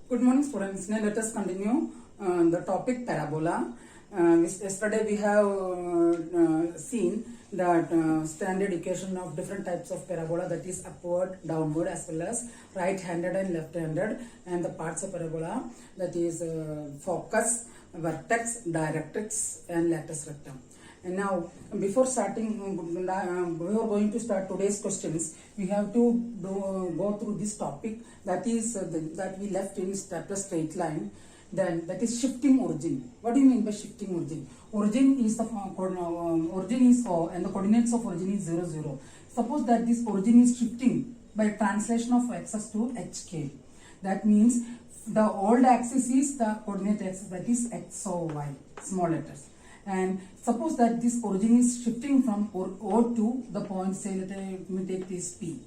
Good morning, students. Now let us continue the topic parabola. Yesterday we have seen that standard equation of different types of parabola, that is upward, downward, as well as right-handed and left-handed, and the parts of parabola, that is focus, vertex, directrix, and latus rectum. And now, before going to start today's questions, we have to go through this topic, that is that we left in straight line. Then that is shifting origin. What do you mean by shifting origin? Origin is the origin is O, and the coordinates of origin is 0, 0. Suppose that this origin is shifting by translation of x's to hk. That means the old axis is the coordinate axis, that is x or y, small letters. And suppose that this origin is shifting from O to the point, say let me take this P.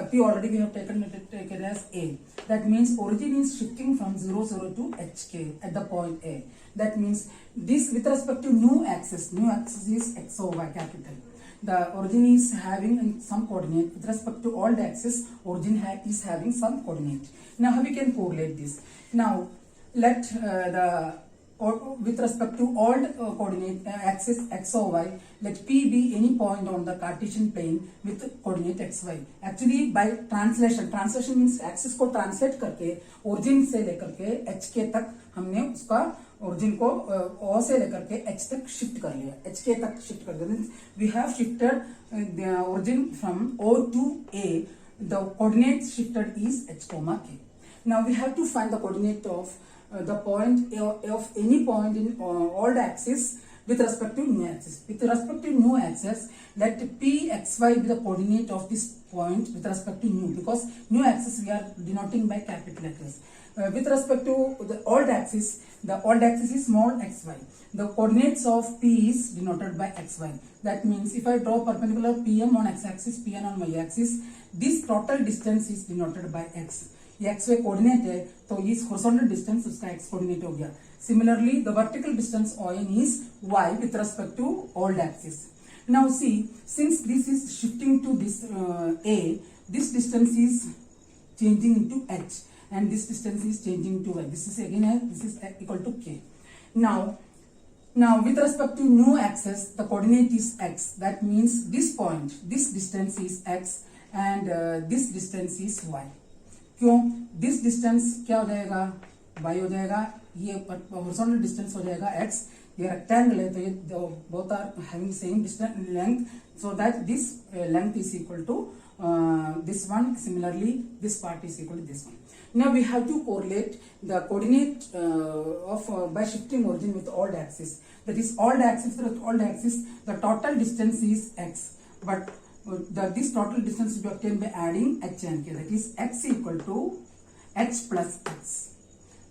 P already we have taken it as A. That means origin is shifting from 0, 0 to HK at the point A. That means this with respect to new axis is X or Y capital. The origin is having some coordinate. With respect to old axis, origin is having some coordinate. Now how we can correlate this? Now let with respect to old coordinate axis x or y, let P be any point on the Cartesian plane with coordinate xy. Actually by translation means axis को translate करके origin से लेकर के hk तक हमने उसका origin को O से लेकर के h तक shift कर लिया, hk तक shift कर दिया. We have shifted the origin from O to A. The coordinate shifted is h comma k. Now we have to find the coordinate of the point of any point in old axis with respect to new axis. With respect to new axis, let Pxy be the coordinate of this point with respect to new, because new axis we are denoting by capital letters. With respect to the old axis is small xy. The coordinates of P is denoted by xy. That means if I draw perpendicular PM on x-axis, Pn on y-axis, this total distance is denoted by x. ये xy coordinate है तो इस horizontal distance उसका x coordinate हो गया. Similarly, the vertical distance ON is y with respect to old axis. Now see, since this is shifting to this A, this distance is changing into h, and this distance is changing to y. This is again this is equal to k. Now with respect to new axis, the coordinate is x. That means this point, this distance is x, and this distance is y. क्यों? This distance क्या हो जाएगा? y हो जाएगा. ये horizontal distance हो जाएगा x. ये रेक्टेंगल है तो ये both are having same distance length, so that this length is equal to this one. Similarly, this part is equal to this one. Now we have to correlate the coordinate by shifting origin with old axis. That is old axis, the total distance is x, but this total distance will be obtained by adding h and k. That is x equal to h plus x.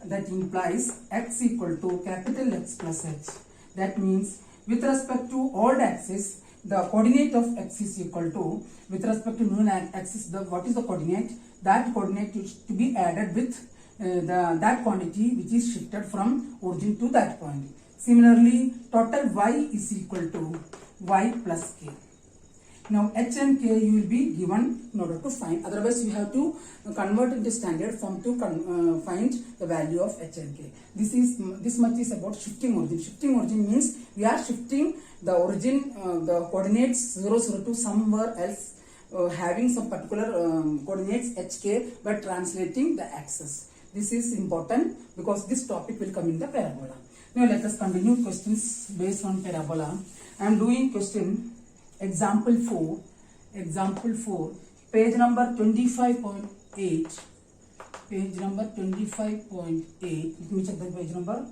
That implies x equal to capital X plus h. That means with respect to old axis, the coordinate of x is equal to, with respect to new axis, what is the coordinate? That coordinate is to be added with that quantity which is shifted from origin to that point. Similarly, total y is equal to y plus k. Now h and k you will be given in order to find. Otherwise you have to convert into standard form to find the value of h and k. This much is about shifting origin. Shifting origin means we are shifting the origin, the coordinates 0, 0 to somewhere else, having some particular coordinates hk, but translating the axis. This is important because this topic will come in the parabola. Now let us continue questions based on parabola. I am doing question example 4, page number 25.8, let me check the page number,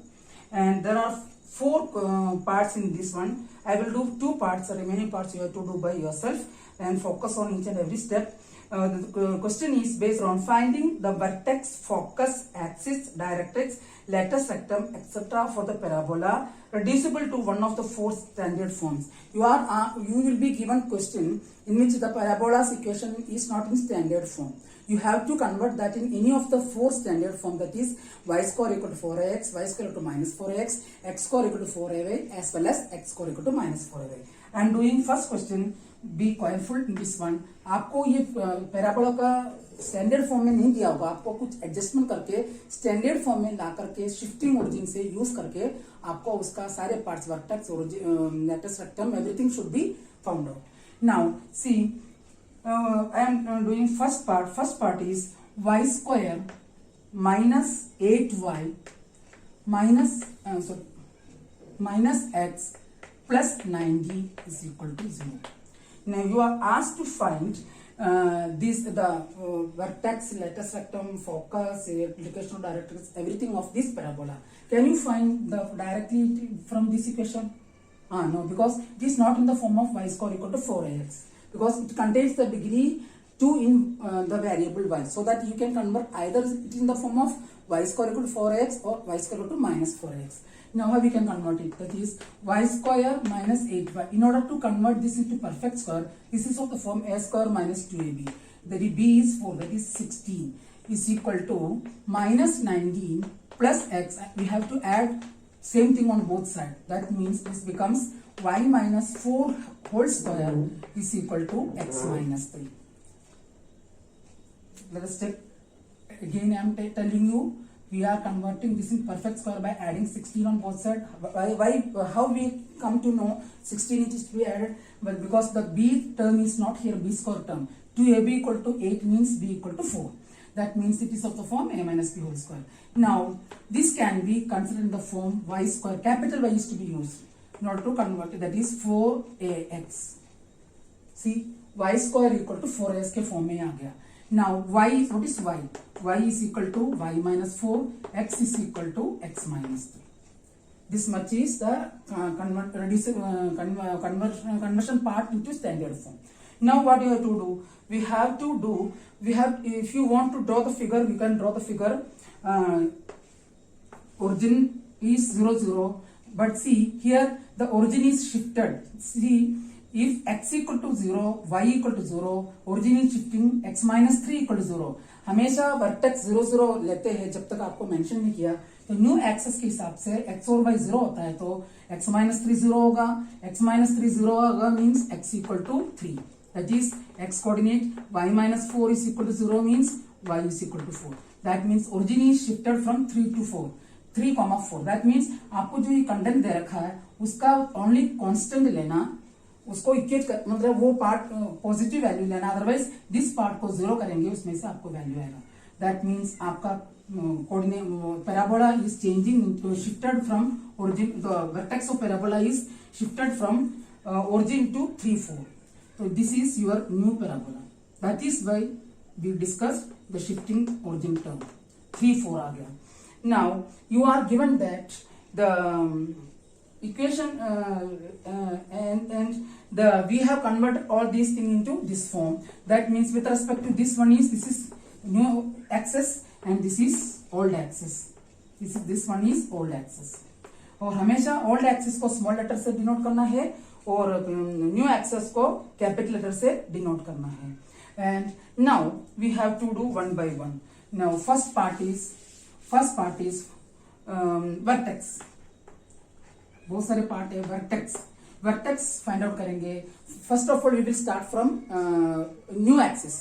and there are 4 parts in this one. I will do 2 parts, the remaining parts you have to do by yourself and focus on each and every step. The question is based on finding the vertex, focus, axis, directrix, latus rectum, etc. for the parabola reducible to one of the 4 standard forms. You will be given question in which the parabola's equation is not in standard form. You have to convert that in any of the 4 standard form, that is y square equal to 4ax, y square equal to minus 4x, x square equal to 4ay, as well as x square equal to minus 4ay. I am doing first question. Be careful in this one. आपको ये parabola का standard form में नहीं दिया होगा, आपको कुछ adjustment करके स्टैंडर्ड फॉर्म में ला करके शिफ्टिंग ओरिजिन से यूज करके आपको उसका सारे parts vertex latus rectum everything should be found out. Now see I am doing first part is y square minus 8y minus x plus 9d is equal to 0. Now you are asked to find the vertex, latus rectum, focus, application of directrix, everything of this parabola. Can you find directly from this equation? No, because it is not in the form of y square equal to 4ax, because it contains the degree 2 in the variable y, so that you can convert either it is in the form of y square equal to 4x or y square equal to minus 4x. Now how we can convert it? That is y square minus 8y. In order to convert this into perfect square, this is of the form a square minus 2ab. That is b is 4, that is 16 is equal to minus 19 plus x. We have to add same thing on both sides. That means this becomes y minus 4 whole square is equal to x minus 3. Let us take again. I am telling you, we are converting this in perfect square by adding 16 on both sides. How we come to know 16 is to be added? Well, because the b term is not here, b square term. 2ab equal to 8 means b equal to 4. That means it is of the form a minus b whole square. Now this can be considered in the form y square. Capital Y is to be used in order to convert it. That is 4ax. See, y square equal to 4ax के form में आ गया. Now y, what is y? Y is equal to y minus 4, x is equal to x minus 3. This much is the conversion part into standard form. Now what you have to do? If you want to draw the figure, we can draw the figure. Origin is 0, 0. But see, here the origin is shifted. See, if x equal to 0, y equal to 0, origin is shifting x minus 3 equal to 0. हमेशा vertex 0, 0 लेते हैं जब तक आपको mention नहीं किया. तो new access के हिसाब से x और y 0 होता है तो x minus 3 0 होगा. x minus 3 0 होगा means x equal to 3. That is x coordinate y minus 4 is equal to 0 means y is equal to 4. That means origin is shifted from 3 to 4. 3, 4. That means आपको जो ये content दे रखा है उसका only constant लेना, उसको equate कर, मतलब वो पार्ट पॉजिटिव वैल्यू लेना. अदरवाइज दिस पार्ट को 0 करेंगे, उसमें से आपको वैल्यू आएगा. दैट मीन्स आपका coordinate parabola is changing, shifted from origin. The vertex of parabola is shifted from origin to 3, 4. तो this is your new parabola. That is why we discussed the shifting origin term. 3, 4 आ गया. Now you are given that the equation and we have converted all these things into this form. That means with respect to this is new axis and this is old axis. This one is old axis. और हमेशा old axis को small letter से denote करना है और new axis को capital letter से denote करना है. And now we have to do one by one. Now first part is vertex. बहुत सारे पार्ट है. वर्टेक्स फाइंड आउट करेंगे. First of all we will start from new axis.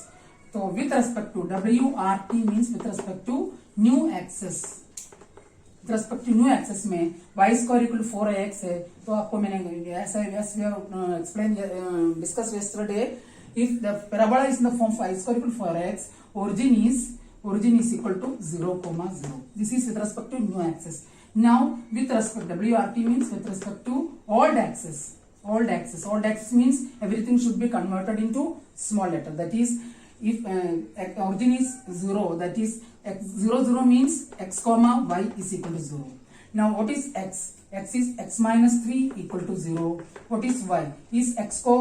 तो with respect to WRT means with respect to new axis. With respect to new axis में y square equal 4ax है. तो आपको मैंने ऐसा explain discuss yesterday. If the parabola is in the form y square equal 4ax, origin is equal to 0, 0. This is with respect to new axis. Now with respect, WRT means with respect to old axis. Old axis means everything should be converted into small letter. That is, if origin is 0, that is x 0, 0 means x comma y is equal to 0. Now what is x? X is x minus 3 equal to 0. What is y? Is x को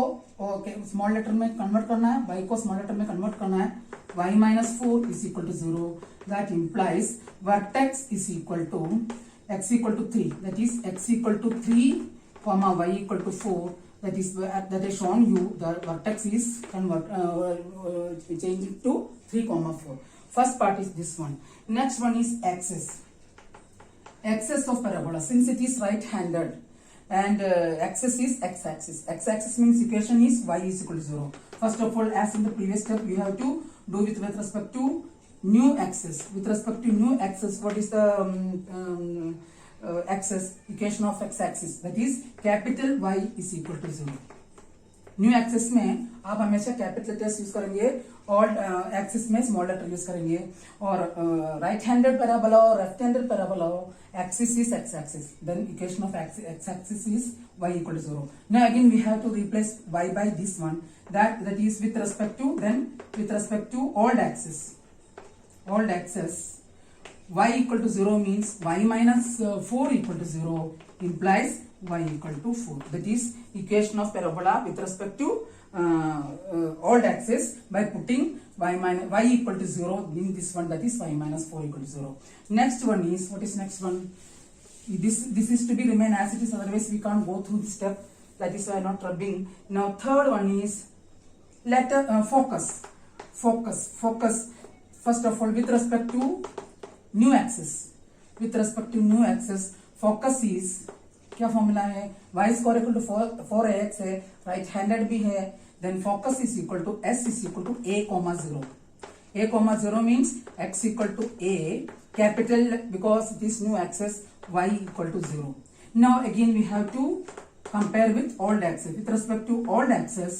small letter में convert करना है, y को small letter में convert करना है. Y minus 4 is equal to 0. That implies vertex is equal to x equal to 3. That is x equal to 3 comma y equal to 4. That is shown you the vertex is changed to 3, 4. First part is this one. Next one is axis. Axis of parabola. Since it is right-handed, and axis is x-axis. X-axis means equation is y is equal to 0. First of all, as in the previous step, you have to do with respect to new axis. With respect to new axis, what is the axis? Equation of x-axis, that is capital Y is equal to 0. New axis में आप हमेशा capital letters use करेंगे और axis में small letter use करेंगे और right handed parabola और left handed parabola हो axis is x axis then equation of x axis is y equal to 0. Now again we have to replace y by this one that is with respect to old axis y equal to 0 means y minus 4 equal to 0 implies y equal to 4. That is equation of parabola with respect to old axis by putting y equal to 0 in this one, that is y minus 4 equal to 0. Next one is, what is next one? This is to be remain as it is, otherwise we can't go through this step. That is why I'm not rubbing. Now third one is letter focus. First of all, with respect to new axis, focus is क्या formula है? y square equal to 4ax है, right handed भी है, then focus is equal to s is equal to a comma 0. a comma 0 means x equal to a capital because this new axes y equal to 0. Now again we have to compare with old axes. With respect to old axes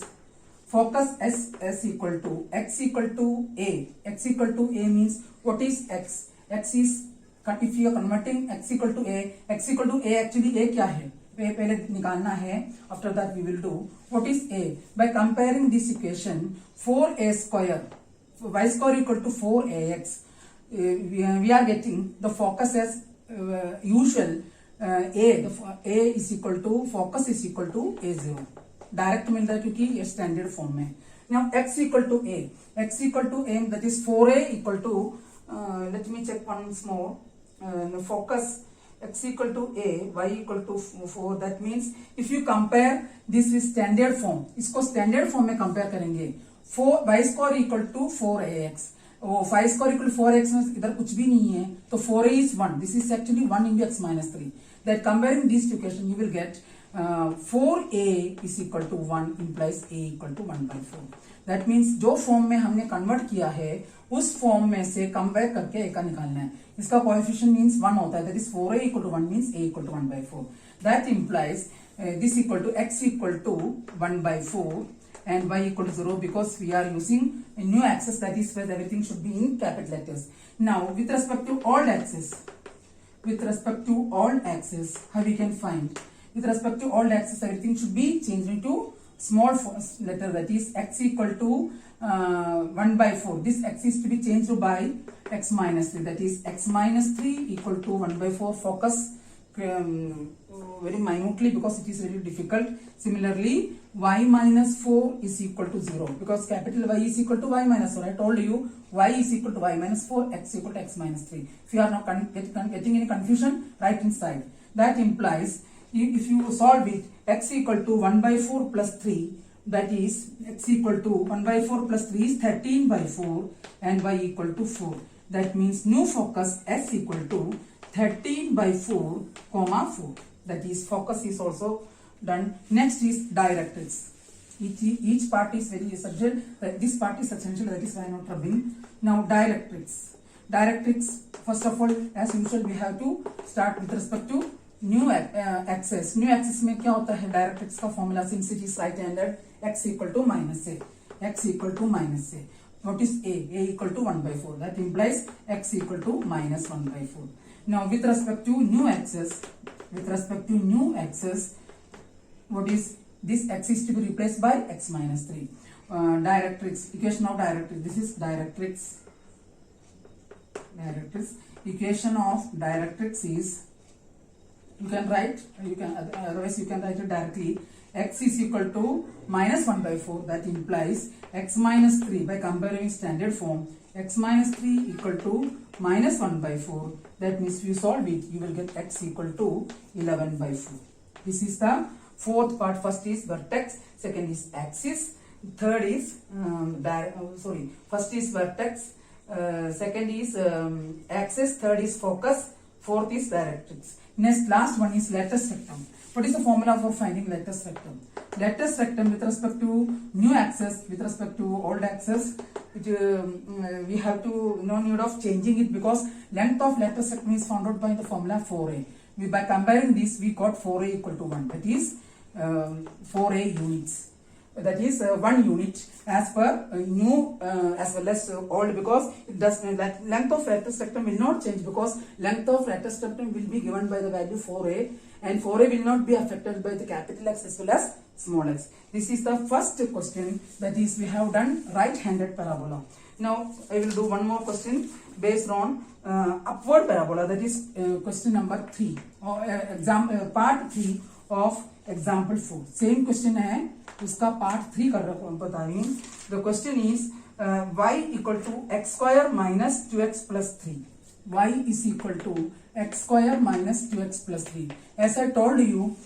focus s equal to x equal to a means what is x is, if you are converting x equal to a actually a क्या है पहले निकालना है. After that we will do what is a by comparing this equation 4a square y square equal to 4ax. We are getting the focus as usual a is equal to focus is equal to a0. Direct मिल रहा है क्योंकि ये standard form में. Now x equal to a that is 4a equal to let me check once more. Focus x equal to a y equal to 4. that means if you compare this with standard form, इसको standard form में compare करेंगे 4 y square equal to 4ax. 5 square equal to 4x में इधर कुछ भी नहीं है तो 4a is 1. This is actually 1 into x minus 3. That comparing these two equations you will get 4a is equal to 1 implies a equal to 1 by 4. That means जो form में हमने कन्वर्ट किया है उस फॉर्म में से कंपेयर करके a का निकालना है. इसका कोएफिशिएंट मींस 1 होता है. that is 4a equal to 1 means a equal to 1 by 4. That implies this equal to x equal to 1 by 4 and y equal to 0 because we are using a new axis, that is where everything should be in capital letters. Now with respect to old axis, how we can find? With respect to old axis, everything should be changed into small letter, that is x equal to 1 by 4. This x is to be changed by x minus 3, that is x minus 3 equal to 1 by 4. Focus very minutely because it is very difficult. Similarly, y minus 4 is equal to 0 because capital Y is equal to y minus 4. I told you y is equal to y minus 4, x equal to x minus 3. If you are not getting any confusion, write inside. That implies if you solve it, x equal to 1 by 4 plus 3, that is x equal to 1 by 4 plus 3 is 13 by 4 and y equal to 4. That means new focus s equal to 13 by 4 comma 4. That is focus is also done. Next is directrix. Each part is very essential. This part is essential, that is why I am not rubbing. Now directrix, first of all as usual we have to start with respect to new axes में क्या होता है? Directrix का formula since it is right handed x equal to minus a. What is a equal to 1 by 4. That implies x equal to minus 1 by 4. Now with respect to new axes what is this x is to be replaced by x minus 3. Directrix, equation of directrix, this is directrix. Equation of directrix is, otherwise you can write it directly. X is equal to minus 1 by 4. That implies x minus 3 by comparing standard form. X minus 3 equal to minus 1 by 4. That means if you solve it, you will get x equal to 11 by 4. This is the fourth part. First is vertex, second is axis, third is first is vertex, second is axis, third is focus, fourth is directrix. Next, last one is lattice rectum. What is the formula for finding lattice rectum? Lattice rectum with respect to new axis, with respect to old axis, we have to no need of changing it because length of lattice rectum is found out by the formula 4a. By comparing this, we got 4a equal to 1. That is 4a units. That is 1 unit as per new as well as old, because it does length of lattice rectum will not change because length of lattice rectum will be given by the value 4a, and 4a will not be affected by the capital X as well as small x. This is the first question, that is we have done right-handed parabola. Now I will do one more question based on upward parabola, that is question number 3 or part 3 of example 4. Same question है, उसका part 3 कर बता रही हूँ. The question is y equal to x square minus 2x plus 3. Y is equal to x square minus 2x plus 3. As I told you,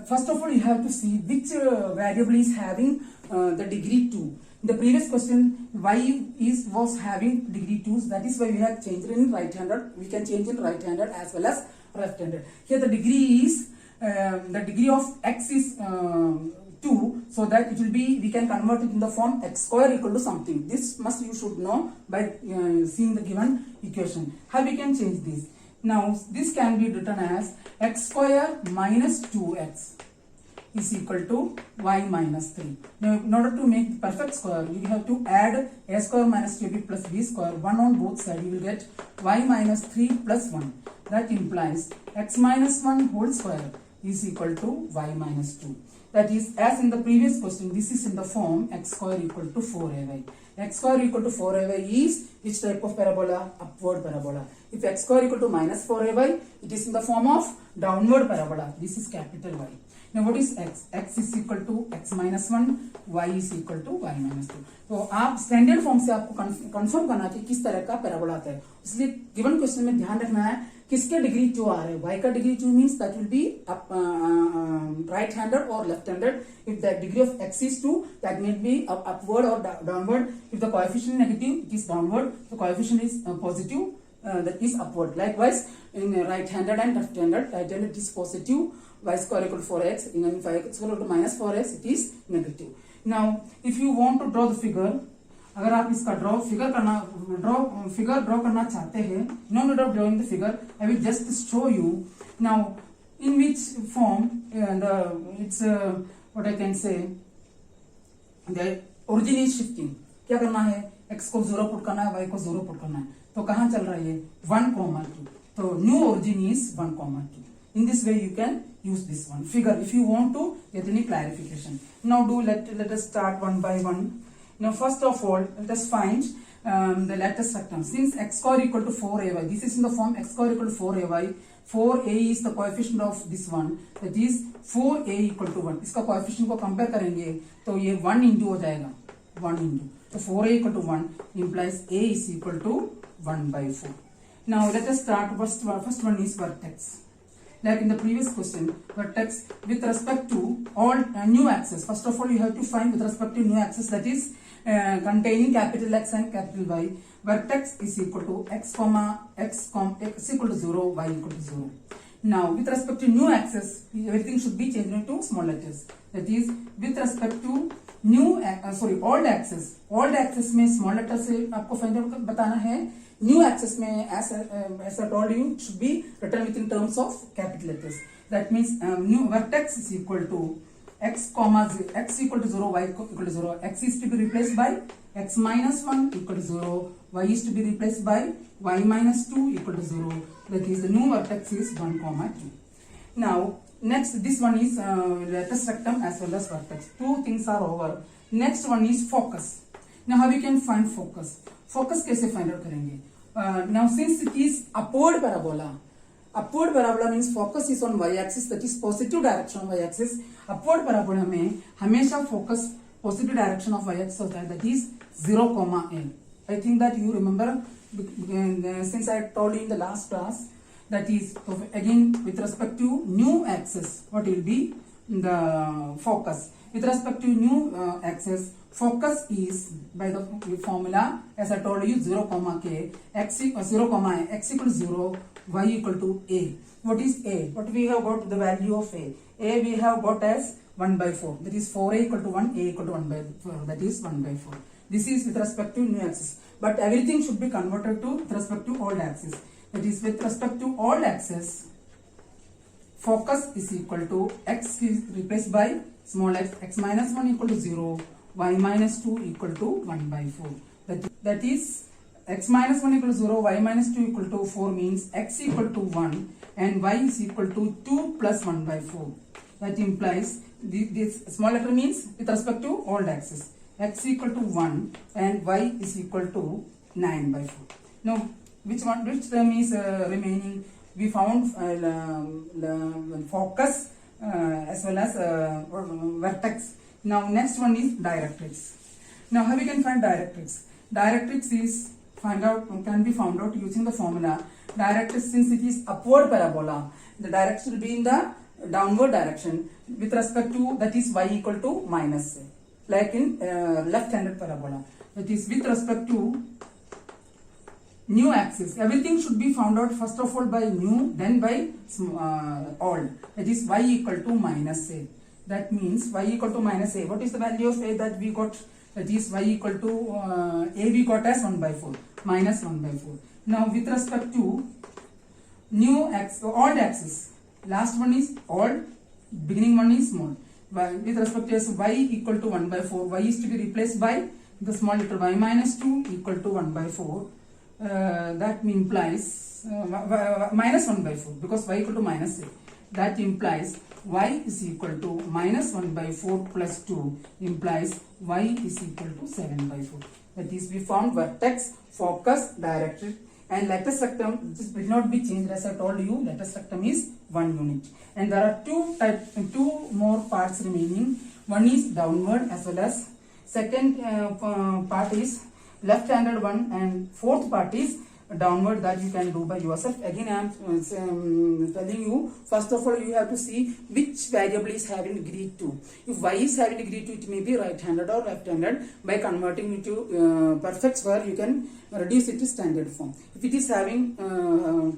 first of all you have to see which variable is having the degree 2. In the previous question, y was having degree 2, that is why we have changed in right-handed. We can change in right-handed as well as left-handed. Here the degree is the degree of x is 2, so that it will be, we can convert it in the form x square equal to something. This must you should know by seeing the given equation. How we can change this? Now this can be written as x square minus 2x is equal to y minus 3. Now in order to make the perfect square, you have to add a square minus 2b plus b square, 1 on both sides. You will get y minus 3 plus 1. That implies x minus 1 whole square is equal to y minus 2. That is, as in the previous question, this is in the form x square equal to 4ay. X square equal to 4ay is which type of parabola? Upward parabola. If x square equal to minus 4ay, it is in the form of downward parabola. This is capital Y. Now what is x? X is equal to x minus 1, y is equal to y minus 2. तो आप standard form से आपको confirm करना कि किस तरह का parabola आता है. इसलिए गिवन क्वेश्चन में ध्यान रखना है किसके डिग्री 2 आ रहे हैं. y का degree 2 means that will be right handed और left handed. If the degree of x is 2, that may be upward or downward. If the coefficient negative, it is downward. The coefficient is positive, that is upward. Likewise in right handed and left handed, right handed it is positive, y square equal to 4x, in y square equal to minus 4x, it is negative. Now if you want to draw the figure, अगर आप इसका figure करना चाहते हैं, no need of drawing the figure, I will just show you now in which form it's what I can say, the origin is shifting. क्या करना है? x को 0 पुट करना है, y को 0 पुट करना है. तो कहाँ चल रहा है ये? 1,2. तो new origin is 1,2. In this way you can use this one figure if you want to get any clarification. Now let us start one by one. Now first of all, let us find the lattice rectum. Since x square equal to 4ay, this is in the form x square equal to 4ay. 4a is the coefficient of this one, that is 4a equal to 1. इसका coefficient को compare करेंगे तो ये 1 into हो जाएगा, 1 into. So 4a equal to 1 implies a is equal to 1 by 4. Now let us start. First one is vertex. Like in the previous question, vertex with respect to all new axis. First of all, you have to find with respect to new axis, that is containing capital X and capital Y. Vertex is equal to x equal to 0, y equal to 0. Now with respect to new axis, everything should be changed into small letters. That is with respect to new old axis. Old axis में small letter से आपको find out बताना है. New axis में as I told you should be written within terms of capital letters. That means new vertex is equal to x equal to 0, y equal to 0. X is to be replaced by x minus 1 equal to 0. Y is to be replaced by y minus 2 equal to 0. That is the new vertex is 1, 2. Now next, this one is lattice rectum as well as vertex. Two things are over. Next one is focus. Now how we can find focus? Focus कैसे find out करेंगे? Now since it is upward parabola means focus is on y-axis, that is positive direction of y-axis. Upward parabola में हमेशा focus positive direction of y-axis होता है, that is 0, a. I think that you remember since I told you in the last class. That is again with respect to new axis, what will be the focus. With respect to new axis, focus is by the formula as I told you 0 comma k, x 0 comma x equal to 0, y equal to a. What is a? What we have got the value of a? A we have got as 1 by 4. That is 4a equal to 1, a equal to 1 by 4. That is 1 by 4. This is with respect to new axis. But everything should be converted to with respect to old axis. That is with respect to old axis, focus is equal to x is replaced by small x, x minus 1 equal to 0, y minus 2 equal to 1 by 4. That is x minus 1 equal to 0, y minus 2 equal to 4 means x equal to 1 and y is equal to 2 plus 1 by 4. That implies this small letter means with respect to old axis, x equal to 1 and y is equal to 9 by 4. Now which term is remaining? We found focus as well as vertex. Now next one is directrix. Now how we can find directrix? Directrix is can be found out using the formula. Directrix, since it is upward parabola, the direction will be in the downward direction with respect to, that is y equal to minus, like in left-handed parabola. That is with respect to new axis, everything should be found out first of all by new, then by old. That is y equal to minus a. That means y equal to minus a. What is the value of a that we got? That is y equal to a we got as 1 by 4, minus 1 by 4. Now with respect to new axis, old axis, last one is old, beginning one is small. With respect to y equal to 1 by 4, y is to be replaced by the small letter y minus 2 equal to 1 by 4. That implies minus 1 by 4 because y equal to minus a. That implies y is equal to minus 1 by 4 plus 2 implies y is equal to 7 by 4. That is, we found vertex, focus, directrix, and lattice rectum. This will not be changed as I told you. Lattice rectum is 1 unit, and there are two more parts remaining. One is downward as well as second part is left-handed one, and fourth part is downward that you can do by yourself. Again I am telling you, first of all you have to see which variable is having degree 2. If y is having degree 2, it may be right-handed or left-handed. By converting it to perfect square, you can reduce it to standard form. If it is having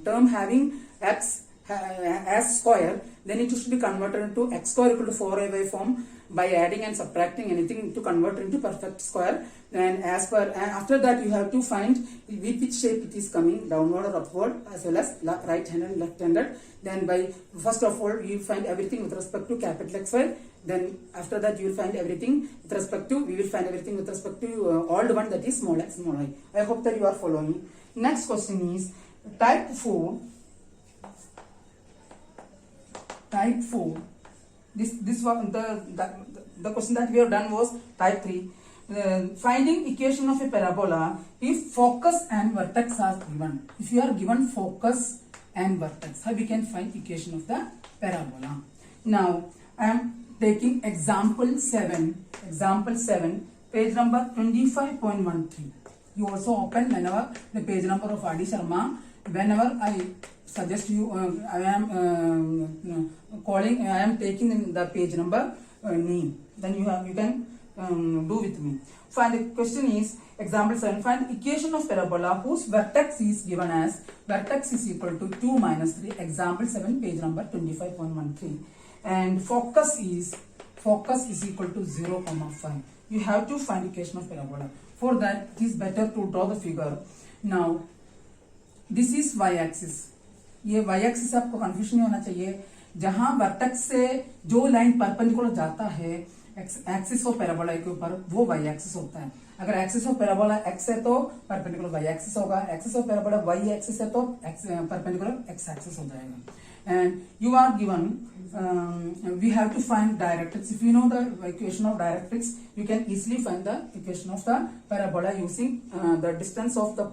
term having x as square, then it should be converted into x square equal to 4ay form by adding and subtracting anything to convert into perfect square. And as per after that you have to find which shape it is coming, downward or upward, as well as right-handed and left-handed. Then by first of all you find everything with respect to capital XY. Then after that you will find everything with respect to, we will find everything with respect to old one, that is small x, small I. I hope that you are following. Next question is type 4. Type 4. This one, the question that we have done was type 3. Finding equation of a parabola if focus and vertex are given. If you are given focus and vertex, how we can find equation of the parabola? Now I am taking example 7, page number 25.13. You also open whenever the page number of Adi Sharma. Whenever I suggest you, I am taking the page number name. Then you can do with me. Find the question is example 7. Find the equation of parabola whose vertex is given as vertex is equal to 2 minus 3. Example 7, page number 25.13. And focus is equal to 0, 5. You have to find equation of parabola. For that, it is better to draw the figure. Now, this is y-axis. ये y-axis आपको confusion नहीं होना चाहिए. जहां vertex से जो line perpendicular जाता है एक्सिस ऑफ पैराबोला के ऊपर, वो y एक्सिस होता है. अगर एक्सिस ऑफ पैराबोला x है तो परपेंडिकुलर y एक्सिस होगा. Axis of parabola y axis है तो परपेंडिकुलर x एक्सिस हो जाएगा. And you are given, we have to find directrix. If you know the equation of directrix, you can easily find the equation of the parabola using the distance of the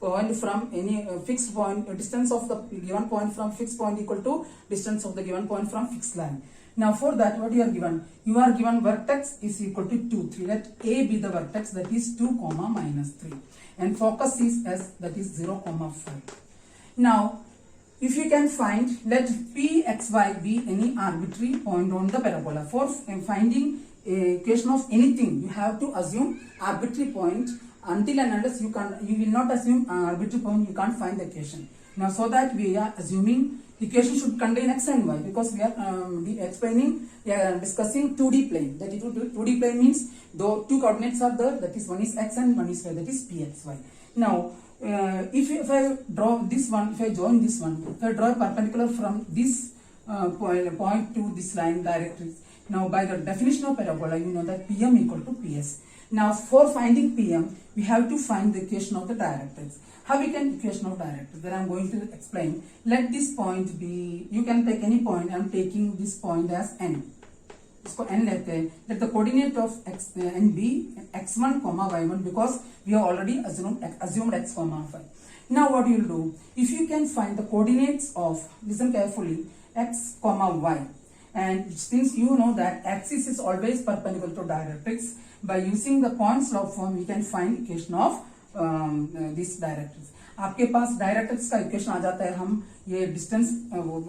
point from any fixed point, distance of the given point from fixed point equal to distance of the given point from fixed line. Now for that, what you are given? You are given vertex is equal to 2, 3. Let A be the vertex, that is 2, minus 3. And focus is S, that is 0, 5. Now if you can find, let p xy be any arbitrary point on the parabola. For finding a equation of anything, you have to assume arbitrary point. Until and unless you will not assume arbitrary point, you can't find the equation. Now, so that we are assuming the equation should contain x and y, because we are discussing 2D plane. That is 2D plane means though two coordinates are there, that is one is x and one is y, that is pxy. Now, if I draw this one, if I join this one, if I draw a perpendicular from this point to this line directrix. Now, by the definition of parabola, you know that Pm equal to Ps. Now, for finding Pm, we have to find the equation of the directrix. How we can equation of directrix? Then I am going to explain. Let this point be, you can take any point. I am taking this point as n. इसको n लेते हैं. Let the coordinate of n be x1, y1, because we have already assumed x, y. Now what you will do? If you can find the coordinates of, listen carefully, x, y, and since you know that axis is always perpendicular to directrix, by using the point slope form, we can find equation of this directrix. आपके पास directrix का equation आ जाता है. हम ये distance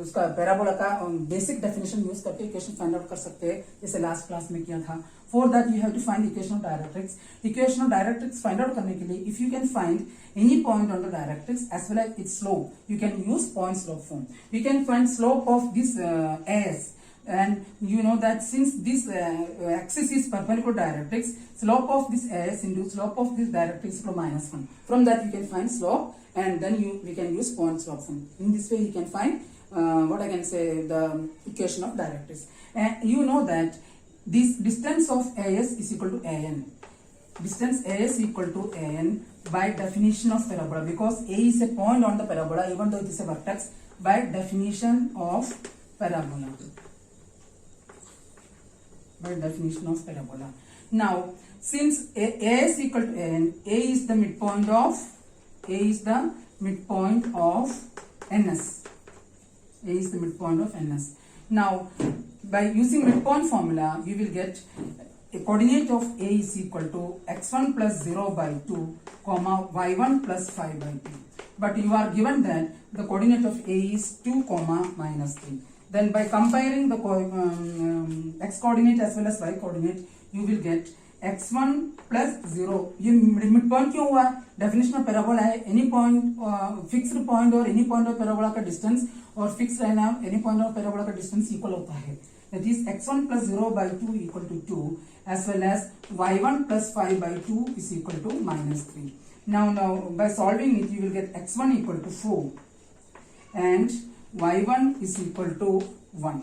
उसका parabola का basic definition use करके equation find out कर सकते हैं, जैसे लास्ट क्लास में किया था. For that you have to find equation of directrix. Equation of directrix find out करने के लिए, if you can find any point on the directrix as well as its slope, you can use point slope form. You can find slope of this S. And you know that since this axis is perpendicular directrix, slope of this as into slope of this directrix equal to -1. From that you can find slope, and then we can use point slope form. In this way you can find what I can say, the equation of directrix. And you know that this distance of AS is equal to AN. Distance AS equal to AN by definition of parabola, because A is a point on the parabola even though it is a vertex, by definition of parabola. By definition of parabola. Now, since A is equal to n, A is the midpoint of ns. A is the midpoint of ns. Now, by using midpoint formula, you will get a coordinate of A is equal to x1 plus 0 by 2, comma y1 plus 5 by 2. But you are given that the coordinate of A is 2, comma -3. Then by comparing the x coordinate as well as y coordinate, you will get x1 plus 0. ये midpoint क्यों हुआ? Definition of parabola है, any point fixed point और any point of parabola का distance और fixed रहना any point of parabola का distance equal होता है. That is x1 plus 0 by 2 equal to 2, as well as y1 plus 5 by 2 is equal to -3. Now by solving it, you will get x1 equal to 4 and y1 is equal to 1.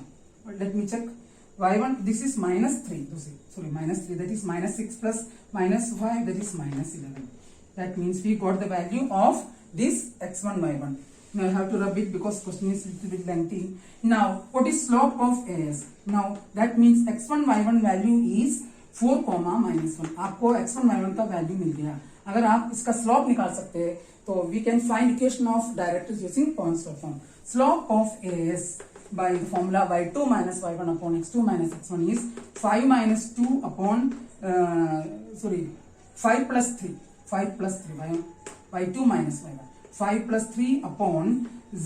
Let me check. y1, this is -3. Sorry, -3. That is -6 plus -5. That is -11. That means we got the value of this x1, y1. Now I have to rub it because question is little bit lengthy. Now, what is slope of AS? Now that means x1, y1 value is 4, -1. आपको x1, y1 का value मिल गया. अगर आप इसका slope निकाल सकते हैं, तो we can find equation of directrix using point slope form. Slope of AS by the formula y2 minus y1 upon x2 minus x1 is 5 minus 2 upon 5 plus 3 y2 minus y1, 5 plus 3 upon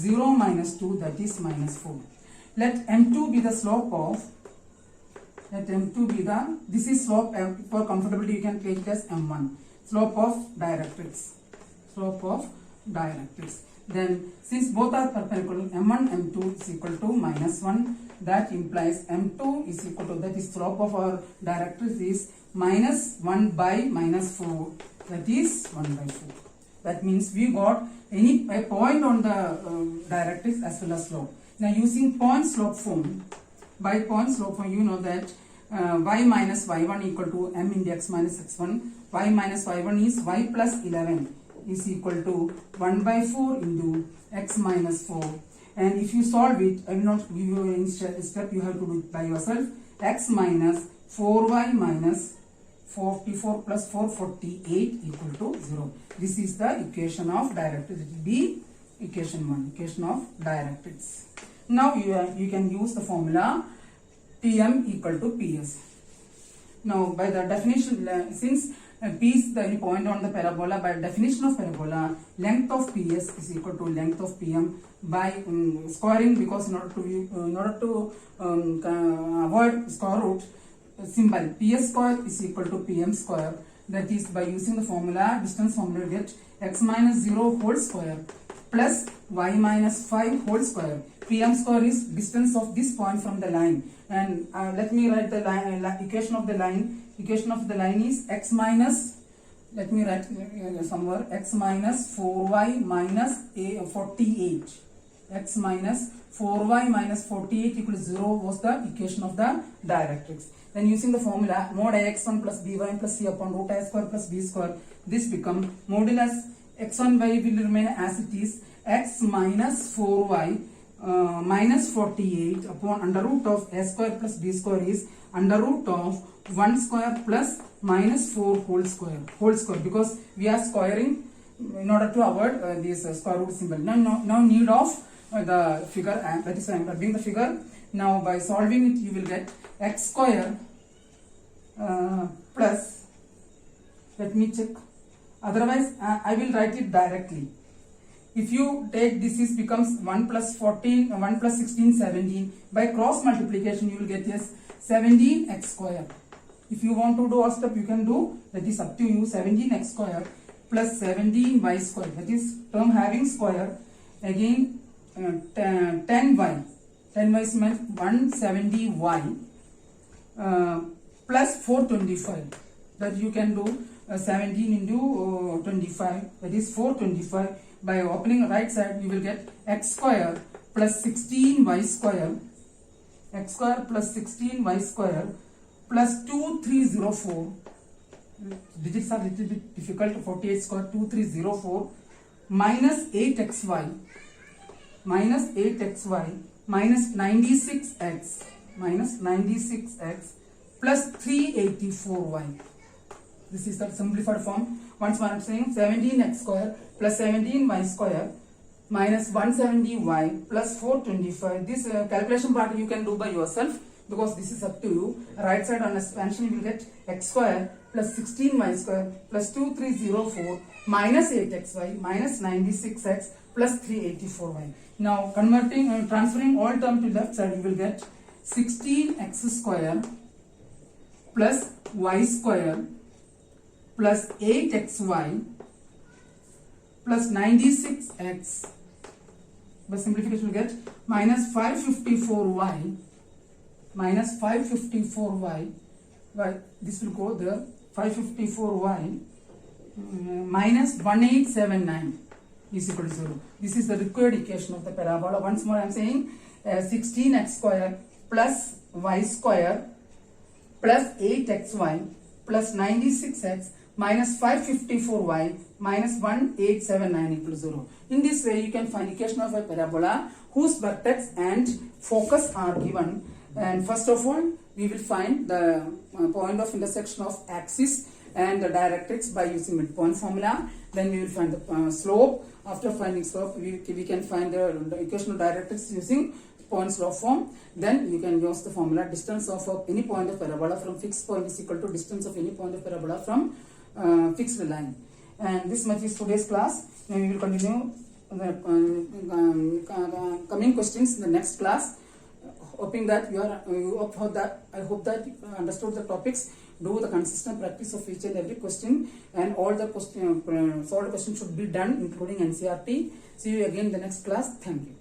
0 minus 2, that is -4. Let m2 be the slope of, this is slope, for comfortability you can take it as m1, slope of directrix. Then since both are perpendicular, m1 m2 is equal to -1. That implies m2 is equal to, that is slope of our directrix is -1 by -4, that is 1 by 4. That means we got a point on the directrix as well as slope. Now using point slope form, by point slope form you know that y minus y1 equal to m into x minus x1. Y minus y1 is y plus 11 is equal to 1 by 4 into x minus 4. And if you solve it, I will not give you any step, you have to do it by yourself. X minus 4y minus 44 plus 448 equal to 0. This is the equation of directrix. It will be equation 1, equation of directrix. Now you can use the formula Pm equal to Ps. Now by the definition, since P is the point on the parabola. By definition of parabola, length of PS is equal to length of PM by squaring, because in order to avoid square root symbol, PS square is equal to PM square. That is, by using the formula, distance formula, we get x minus 0 whole square plus y minus 5 whole square. PM square is distance of this point from the line. And let me write the line, equation of the line. Equation of the line is x minus, let me write somewhere, x minus 4y minus 48. X minus 4y minus 48 equals 0 was the equation of the directrix. Then using the formula mod ax1 plus by plus c upon root a square plus b square, this become modulus x1y will remain as it is, x minus 4y minus 48 upon under root of a square plus b square is under root of 1 square plus minus 4 whole square, because we are squaring in order to avoid this square root symbol. Now need of the figure, that is I am rubbing the figure. Now by solving it, you will get x square plus, let me check, otherwise I will write it directly. If you take this, is becomes 1 plus 14, 1 plus 16, 17. By cross multiplication, you will get yes 17x square. If you want to do all step, you can do, that is up to you. 17x square plus 17y square, that is term having square, again 10y. 10y means 170y plus 425, that you can do 17 into 25, that is 425. By opening right side, you will get x square plus 16y square, x square plus 16y square plus 2304. Digits are little bit difficult. 48 square 2304 minus 8xy minus 8xy minus 96x plus 384y. This is the simplified form. Once more I am saying 17x square plus 17y square minus 170y plus 425. This calculation part you can do by yourself, because this is up to you. Right side on expansion you will get x square plus 16y square plus 2304 minus 8xy minus 96x plus 384y. Now converting, transferring all term to left side, you will get 16x square plus y square plus 8xy plus 96x. By simplification you get minus 554y minus 554y. But this will go there. 554y minus 1879 is equal to 0. This is the required equation of the parabola. Once more I am saying 16x square plus y square plus 8xy plus 96x minus 554y minus 1879 equals 0. In this way, you can find equation of a parabola whose vertex and focus are given. And first of all, we will find the point of intersection of axis and the directrix by using midpoint formula. Then we will find the slope. After finding slope, we can find the equation of directrix using point slope form. Then you can use the formula distance of any point of parabola from fixed point is equal to distance of any point of parabola from fixed line. And this much is today's class. Now we will continue the coming questions in the next class. Hoping that I hope that you understood the topics. Do the consistent practice of each and every question, and all the solved questions should be done, including NCERT. See you again in the next class. Thank you.